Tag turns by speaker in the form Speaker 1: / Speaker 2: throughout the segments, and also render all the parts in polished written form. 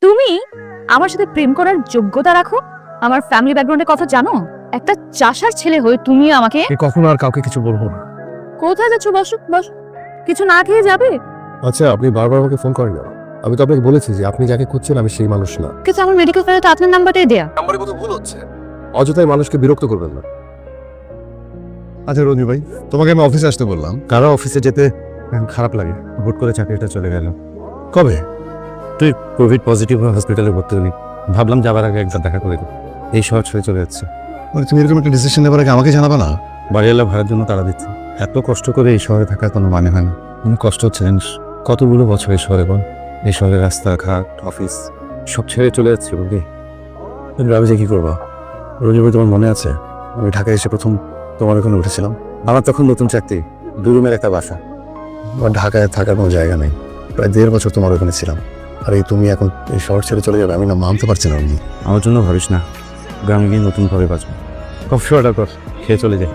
Speaker 1: তুমি আমার সাথে প্রেম করার যোগ্যতা রাখো? আমার ফ্যামিলি ব্যাকগ্রাউন্ডের কথা জানো? একটা চাষার ছেলে হয়ে তুমি আমাকে
Speaker 2: কখনো আর কাউকে কিছু বলবো না।
Speaker 1: কোথায় যাচ্ছ? বসো বসো। কিছু না খেয়ে যাবে?
Speaker 2: আচ্ছা, আপনি বারবার আমাকে ফোন করেন না। আমি তো আপনাকে বলেছি যে আপনি যাকে খুঁজছেন আমি সেই মানুষ না।
Speaker 1: কিন্তু আমার মেডিকেল ফাইলে তো আপনার নাম্বারটাই দেয়া।
Speaker 2: নাম্বারে কত ভুল হচ্ছে। অযথাই মানুষকে বিরক্ত করবেন না। আচ্ছা রঞ্জু ভাই, তোমাকে আমি অফিসে আসতে বললাম।
Speaker 3: কারো অফিসে যেতে খারাপ লাগে। হুট করে চাকরিটা চলে গেল।
Speaker 2: কবে?
Speaker 3: তুই কোভিড পজিটিভ হয়ে হসপিটালে ভর্তি হলি, ভাবলাম যাবার আগে একবার দেখা করে দিই। এই শহর ছেড়ে চলে যাচ্ছে।
Speaker 2: মানে তুমি এরকম একটা ডিসিশন নেবার আগে আমাকে জানাবা না?
Speaker 3: বাড়িওয়ালা ভাড়ার জন্য তাড়া দিচ্ছে। এত কষ্ট করে এই শহরে থাকার কোনো মানে হয় না। অনেক কষ্ট হচ্ছে জানিস। কতগুলো বছর এই শহরে বল। এই শহরের রাস্তাঘাট, অফিস সব ছেড়ে চলে যাচ্ছে বুঝলি। তুমি ভাবি যে কী করবা? রঞ্জু ভাই, তোমার মনে আছে আমি ঢাকায় এসে প্রথম তোমার ওখানে উঠেছিলাম? আমার তখন নতুন চাকরি, 2 রুমের একটা বাসা। আমার ঢাকায় থাকার কোনো জায়গা নেই। প্রায় 1.5 বছর তোমার ওখানে ছিলাম। আর এই তুমি এখন এই শহর ছেড়ে চলে যাবে, আমি না মানতে পারছি না। আমি আমার জন্য ভাবিস না, গ্রামে গিয়ে নতুন ভাবে বাঁচবো। কফি অর্ডার কর, খেয়ে চলে যাই।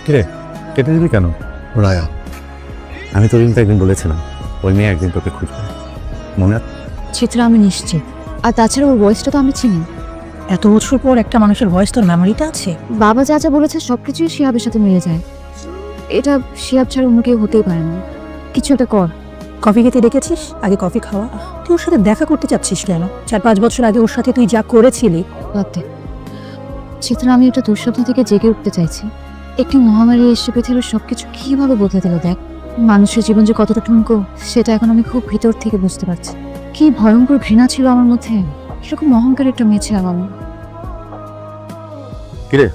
Speaker 3: কিরে, কেটে দিবি কেন?
Speaker 2: রায়া,
Speaker 3: আমি তোর কিন্তু একদিন বলেছিলাম ওই মেয়ে একদিন তোকে খুঁজবে, মনে আছে?
Speaker 1: চিত্রা আমি নিশ্চিত। আর তাছাড়া ওর ভয়েসটা তো আমি চিনি।
Speaker 4: এত বছর পর একটা মানুষের ভয়েস তোর মেমোরিতে আছে?
Speaker 1: বাবা যা যা বলেছে সবকিছুই শিহাবের সাথে মিলে যায়। এটা শিহাব ছাড়া অন্য কেউ হতেই পারে না। কিছু একটা কর।
Speaker 4: কফি খেতে ডেকেছিস, আগে কফি খাওয়া। তুই ওর সাথে দেখা করতে চাচ্ছিস কেন? 4-5 বছর আগে ওর সাথে তুই যা করেছিলি।
Speaker 1: ভাবতে চিত্রা, আমি একটা দুঃস্বপ্ন থেকে জেগে উঠতে চাইছি। একটি মহামারী এসে পৃথিবীর সবকিছু কিভাবে বদলে দিল দেখ। মানুষের জীবন যে কতটা ঠুনকো সেটা এখন আমি খুব ভিতর থেকে বুঝতে পারছি। কি ভয়ঙ্কর ঘৃণা ছিল আমার মধ্যে। এরকম অহংকার একটা মেয়ে ছিলাম আমি।
Speaker 3: কিরে,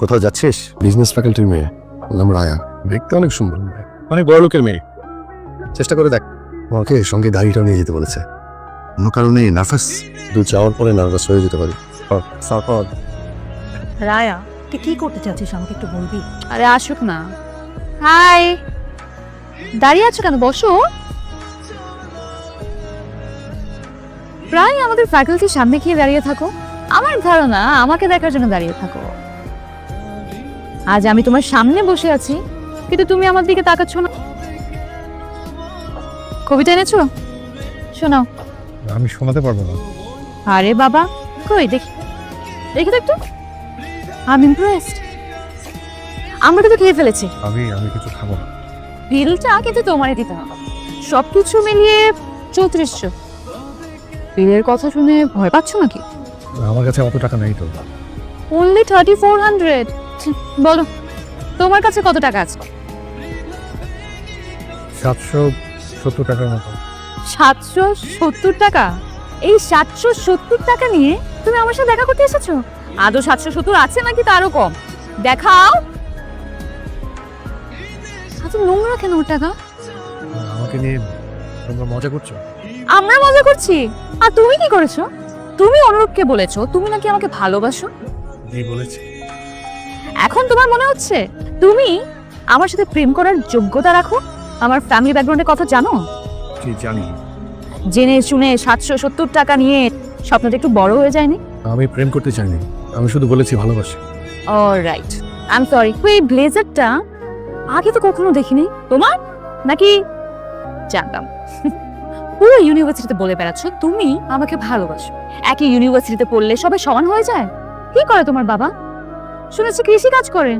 Speaker 3: কোথাও যাচ্ছিস?
Speaker 2: বিজনেস ফ্যাকাল্টির মেয়ে, বললাম রায়া। দেখতে অনেক সুন্দর, অনেক বড় লোকের মেয়ে।
Speaker 3: চেষ্টা করে দেখ।
Speaker 2: আমাকে সঙ্গে গাড়িটাও নিয়ে যেতে বলেছে।
Speaker 3: কোনো কারণে নার্ভাস?
Speaker 2: দু যাওয়ার পরে নার্ভাস হয়ে যেতে পারি।
Speaker 4: রায়া, তুই কি করতে চাচ্ছিস আমাকে একটু বলবি?
Speaker 1: আরে আসুক না। হাই, দাঁড়িয়ে আছো কেন? বসো। প্রায় আমাদের ফ্যাকাল্টির সামনে গিয়ে দাঁড়িয়ে থাকো। আমার ধারণা আমাকে দেখার জন্য দাঁড়িয়ে থাকো। আজ আমি তোমার সামনে বসে আছি, কিন্তু তুমি আমার দিকে তাকাচ্ছ না। কবিতা এনেছো? শোনাও।
Speaker 2: আমি শোনাতে পারবো না।
Speaker 1: আরে বাবা, কই দেখি, দেখি তো একটু। আমি ইমপ্রেসড। আমরা তো খেয়ে ফেলেছি।
Speaker 2: আমি কিছু খাবো না।
Speaker 1: বিলটা কিন্তু তোমারই দিতে হবে। সবকিছু মিলিয়ে 3400। বিলের কথা শুনে ভয় পাচ্ছ নাকি?
Speaker 2: আমার কাছে অত টাকা নেই তো।
Speaker 1: অনলি 3400। বলো, তোমার কাছে কত টাকা আছে?
Speaker 2: 770 টাকার মতো।
Speaker 1: 770 টাকা? এই 770 টাকা নিয়ে তুমি আমার সাথে দেখা করতে এসেছো? আদৌ 770 আছে নাকি তারও কম? দেখাও। এত নোংরা কেন ওর টাকা?
Speaker 2: আমাকে নিয়ে তোমরা মজা করছো?
Speaker 1: আমরা মজা করছি। আর তুমি কি করেছো? তুমি অনুরূপকে বলেছো তুমি নাকি আমাকে ভালোবাসো।
Speaker 2: এই বলেছি।
Speaker 1: এখন তোমার মনে হচ্ছে তুমি আমার সাথে প্রেম করার যোগ্যতা রাখো? আমার ফ্যামিলি ব্যাকগ্রাউন্ডের কথা জানো?
Speaker 2: কি জানি?
Speaker 1: জেনে শুনে 770 টাকা নিয়ে স্বপ্নটা একটু বড় হয়ে যায়নি?
Speaker 2: আমি প্রেম করতে চাইনি, আমি শুধু বলেছি ভালোবাসি।
Speaker 1: Alright, I am sorry. এই ব্লেজারটা আগে তো কখনো দেখিনি। তোমার নাকি? জানতাম। পুরো ইউনিভার্সিটিতে বলে বেড়াচ্ছ তুমি আমাকে ভালোবাসো। একই ইউনিভার্সিটিতে পড়লে সবাই সমান হয়ে যায়? কি করে তোমার বাবা? শুনেছি কৃষি কাজ করে,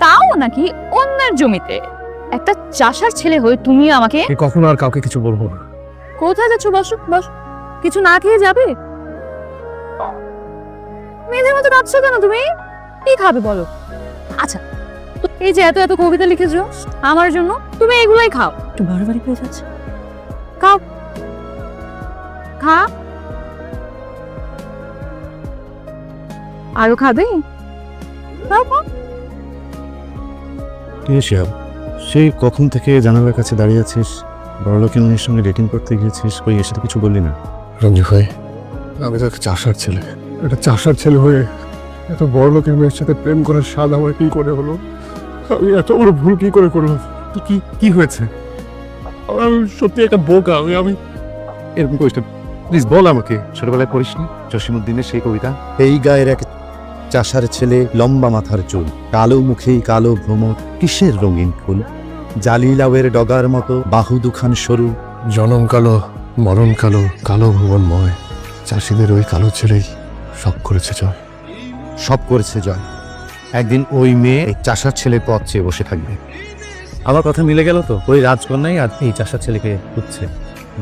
Speaker 1: তাও নাকি অন্যের জমিতে। একটা চাষার ছেলে হয়ে তুমি আমাকে
Speaker 2: কখনো আর কাউকে কিছু বলবো না।
Speaker 1: কোথায় যাচ্ছ? বসো বসো। কিছু না খেয়ে যাবে? মেয়েদের মতো কাঁদছো কেন তুমি? কি খাবে বলো? আচ্ছা, এই যে এত এত কবিতা লিখেছো আমার জন্য, তুমি এগুলাই খাও।
Speaker 4: একটু বাড়াবাড়ি হয়ে যাচ্ছে।
Speaker 1: খাও, খা। আরো খাবে? খাও খাও।
Speaker 3: শিহাব, সেই কখন থেকে জানালার কাছে দাঁড়িয়ে আছিস? বড়লোকের মেয়ের সঙ্গে ডেটিং করতে গিয়েছিস, কই এসে তো কিছু বললি না?
Speaker 2: রঞ্জু ভাই, আমি তো একটা চাষার ছেলে। একটা চাষার ছেলে হয়ে এত বড় লোকের মেয়ের সাথে প্রেম করার স্বাদ আমার কি করে হলো? আমি এত বড় ভুল কি করে করলাম?
Speaker 3: কি কি হয়েছে?
Speaker 2: আমি সত্যি একটা বোকা। আমি
Speaker 3: এরকম করিস না, প্লিজ বল আমাকে। ছোটবেলায় পড়িসনি জসিমউদ্দিনের সেই কবিতা? এই গায়ের এক চাষার ছেলে, লম্বা মাথার চুল, কালো মুখেই কালো ভ্রমর, কিসের রঙিন ফুল, জালি লাউয়ের ডগার মতো বাহু দুখান সরু,
Speaker 2: জনম কালো মরণ কালো কালো ভুবনময়, চাষিদের ওই কালো ছেলেই সব করেছে জয়।
Speaker 3: সব করেছে জয়। একদিন ওই মেয়ে এই চাষার ছেলের পথ চেয়ে বসে থাকবে। আমার কথা মিলে গেল তো? ওই রাজকন্যাই আজ এই চাষার ছেলেকে খুঁজছে।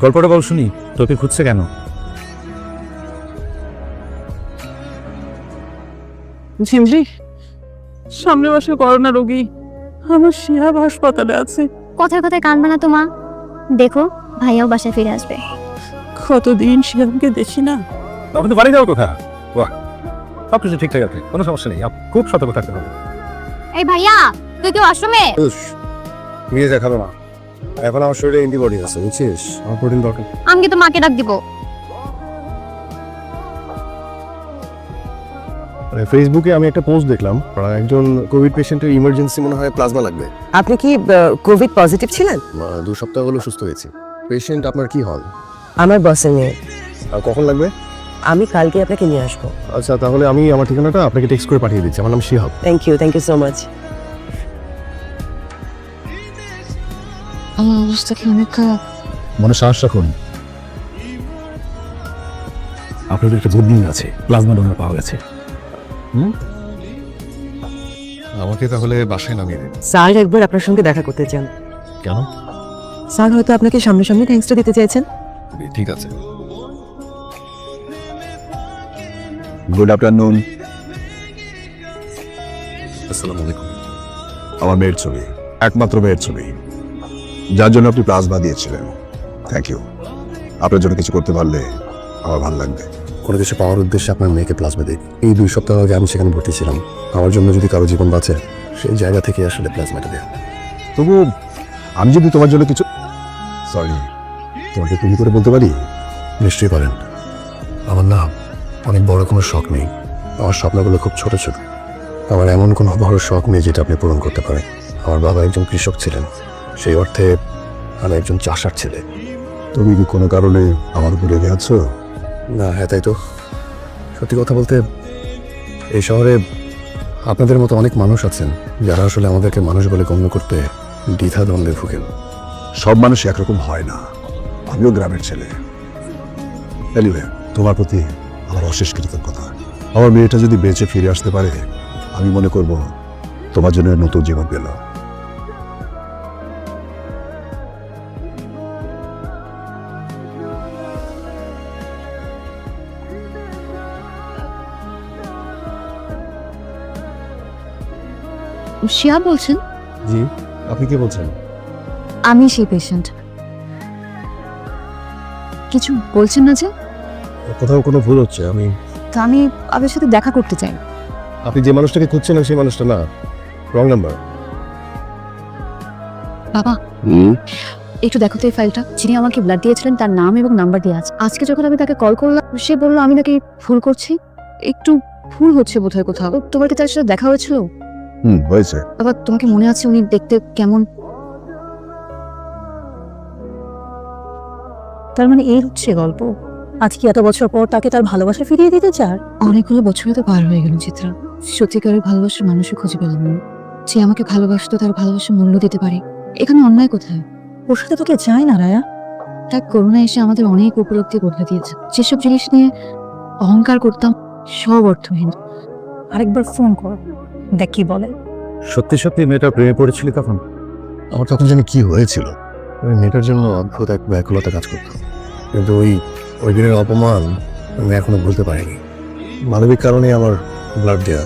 Speaker 3: গল্পটা বল শুনি, তোকে খুঁজছে কেন?
Speaker 5: ঝিমঝি, সামনের মাসে করোনা রোগী আমার শিহাব হাসপাতালে আছে।
Speaker 6: কথায় কথায় কানবে না তো মা, দেখো ভাইয়াও বাসায় ফিরে আসবে।
Speaker 5: কতদিন শিহাবকে দেখি না।
Speaker 3: আপনি তো বাড়ি যাওয়ার কথা। বাহ, সব কিছু ঠিকঠাক আছে, কোনো সমস্যা নেই। খুব সতর্ক থাকতে হবে।
Speaker 6: এই ভাইয়া, তুই কেউ আশ্রমে?
Speaker 2: নিয়ে দেখাবে না, এখন আমার শরীরে অ্যান্টিবডি আছে, বুঝছিস? আমার প্রোটিন দরকার।
Speaker 6: আমি কিন্তু মাকে ডাক দিব।
Speaker 2: ফেসবুকে আমি একটা পোস্ট দেখলাম, একজন কোভিড পেশেন্টের ইমার্জেন্সি মনে হয় প্লাজমা লাগবে।
Speaker 7: আপনি কি কোভিড পজিটিভ ছিলেন?
Speaker 2: 2 সপ্তাহ হলো সুস্থ হয়েছি। পেশেন্ট আপনার কি হল?
Speaker 7: আমার বসের মেয়ে।
Speaker 2: আর কখন লাগবে?
Speaker 7: আমি কালকে আপনাকে নিয়ে আসবো।
Speaker 2: আচ্ছা, তাহলে আমি আমার ঠিকানাটা আপনাকে টেক্সট করে পাঠিয়ে দিচ্ছি। আমার নাম Shihab.
Speaker 7: Thank you so much.
Speaker 1: আমার অবস্থা কি অনেক খারাপ।
Speaker 3: মনে সাহস রাখুন, আপনাদের একটা গুড নিউজ আছে, প্লাজমা ডোনার পাওয়া গেছে।
Speaker 2: আমাকে তাহলে বাসায় নামিয়ে দিন।
Speaker 7: স্যার একবার আপনার সঙ্গে দেখা করতে চান।
Speaker 3: কেন?
Speaker 7: স্যার হয়তো আপনাকে সামনাসামনি থ্যাঙ্কসটা দিতে চাইছেন।
Speaker 2: ঠিক আছে।
Speaker 8: Good afternoon.
Speaker 2: আসসালামু আলাইকুম।
Speaker 8: আমার মেয়ের ছবি, একমাত্র মেয়ের ছবি, যার জন্য আপনি প্লাজমা দিয়েছিলেন। Thank you. আপনার জন্য কিছু করতে পারলে আমার ভালো লাগবে।
Speaker 2: কোনো কিছু পাওয়ার উদ্দেশ্যে আপনার মেয়েকে প্লাজমা দিই। এই 2 সপ্তাহ আগে আমি সেখানে ভর্তি ছিলাম। আমার জন্য যদি কারো জীবন বাঁচে, সেই জায়গা থেকে আসলে প্লাজমাটা দেয়া।
Speaker 8: তবু আমি যদি তোমার জন্য কিছু, সরি,
Speaker 2: তোমাকে তুমি করে বলতে পারি? নিশ্চয়ই পারেন। আমার না অনেক বড় কোনো শখ নেই, আমার স্বপ্নগুলো খুব ছোট ছোট। আমার এমন কোনো বড় শখ নেই যেটা আপনি পূরণ করতে পারেন। আমার বাবা একজন কৃষক ছিলেন, সেই অর্থে আমি একজন চাষার ছেলে।
Speaker 8: তুমি কি কোনো কারণে আমার উপরে রেগে আছো?
Speaker 2: না, হ্যাঁ তাই তো। সত্যি কথা বলতে এই শহরে আপনাদের মতো অনেক মানুষ আছেন যারা আসলে আমাদেরকে মানুষ বলে গণ্য করতে দ্বিধা দ্বন্দ্বে ভুগেন।
Speaker 8: সব মানুষ একরকম হয় না, আমিও গ্রামের ছেলে। এনিওয়ে, তোমার প্রতি আমার অশেষ কৃতজ্ঞতা। আমার মেয়েটা যদি বেঁচে ফিরে আসতে পারে, আমি মনে করব তোমার জন্য নতুন জীবন পেল।
Speaker 1: শিয়া বলছেন?
Speaker 2: জি, আপনি কি বলছেন?
Speaker 1: আমি সেই পেশেন্ট। কিছু বলছেন না যে?
Speaker 2: কোথাও কোনো ভুল হচ্ছে।
Speaker 1: তো আমি আপনার সাথে দেখা করতে চাই।
Speaker 2: আপনি যে মানুষটাকে খুঁজছেন সেই মানুষটা না, রং নাম্বার।
Speaker 1: বাবা, একটু দেখো তো এই ফাইলটা। যিনি আমাকে ব্লাড দিয়েছিলেন তার নাম এবং নাম্বার দেওয়া আছে। আজকে যখন আমি তাকে কল করলাম, সে বললো আমি নাকি ভুল করছি। একটু ভুল হচ্ছে বোধহয় কোথাও। তোমার কি তার সাথে দেখা হয়েছিল?
Speaker 8: হয়েছে।
Speaker 1: বাবা, তোমাকে মনে আছে উনি দেখতে কেমন?
Speaker 4: তার মানে এই হচ্ছে গল্প। আজকে এত বছর পর তাকে তার ভালোবাসা ফিরিয়ে দিতে চার?
Speaker 1: অনেকগুলো বছরই তো পার হয়ে গেল চিত্রা। সত্যিকারের ভালোবাসার মানুষও খুঁজে পেলাম না। যে আমাকে ভালোবাসতো তার ভালোবাসার মূল্য দিতে পারে। এখানে অন্যায় কোথায়?
Speaker 4: ওর সাথে তোকে চায় না রায়া।
Speaker 1: এক করোনা এসে আমাদের অনেক উপলব্ধি বদলে দিয়েছে। যেসব জিনিস নিয়ে অহংকার করতাম সব অর্থহীন।
Speaker 4: আরেকবার ফোন কর, দেখ কি বলে।
Speaker 3: সত্যি সত্যি মেয়েটা প্রেমে পড়েছিলি তখন?
Speaker 2: আমার তখন জানি কি হয়েছিল। ওই মেয়েটার জন্য অদ্ভুত এক ব্যাকুলতা কাজ করতাম, কিন্তু ওই দিনের অপমান আমি এখনো ভুলতে পারিনি। মানবিক কারণে আমার ব্লাড দেওয়া।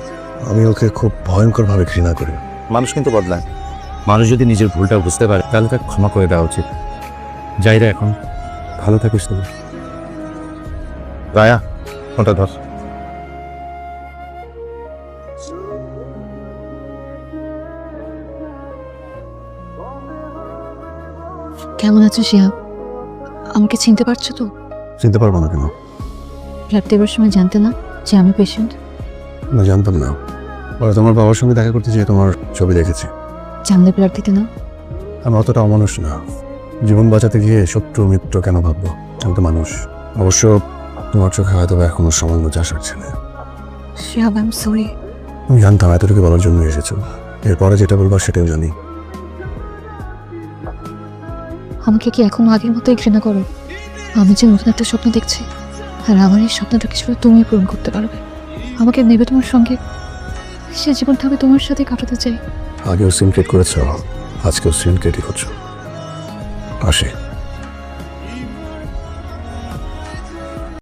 Speaker 2: আমি ওকে খুব ভয়ঙ্করভাবে ঘৃণা করি।
Speaker 3: মানুষ কিন্তু বদলায়। মানুষ যদি নিজের ভুলটা বুঝতে পারে তাহলে তাকে ক্ষমা করে দেওয়া উচিত। যাইরা, এখন ভালো থাকিস তুমি। রায়া, ফোনটা ধর।
Speaker 1: কেমন আছো শিয়া? আমাকে চিনতে পারছো তো?
Speaker 2: চিনতে পারবো না কেন?
Speaker 1: ব্লাড দেওয়ার সময় জানতে না যে আমি পেশেন্ট?
Speaker 2: না, জানতাম না। পরে তোমার বাবার সঙ্গে দেখা করতে যেয়ে তোমার ছবি দেখেছি।
Speaker 1: জানলে ব্লাড দিতে না?
Speaker 2: আমি অতটা অমানুষ না। জীবন বাঁচাতে গিয়ে শত্রু মিত্র কেন ভাববো? আমি তো মানুষ। অবশ্য তোমার চোখে হয়তো এখনো সামান্য চাষার ছেলে।
Speaker 1: শিয়া, আই এম সরি।
Speaker 2: আমি জানতাম এতটুকু বলার জন্য এসেছো। এরপরে যেটা বলবো সেটাও জানি।
Speaker 1: আমাকে কি এখনো আগের মতোই ঘৃণা করো? আমি যে নতুন একটা স্বপ্ন দেখছি, আর আমার এই স্বপ্নটাকে শুধু তুমি পূরণ করতে পারবে। আমাকে নেবে তোমার সঙ্গে, সে জীবনটা আমি তোমার সাথে কাটাতে চাই।
Speaker 2: আগেও সিনক্রেট করেছ, আজকেও সিনক্রেটই করছো। আসে।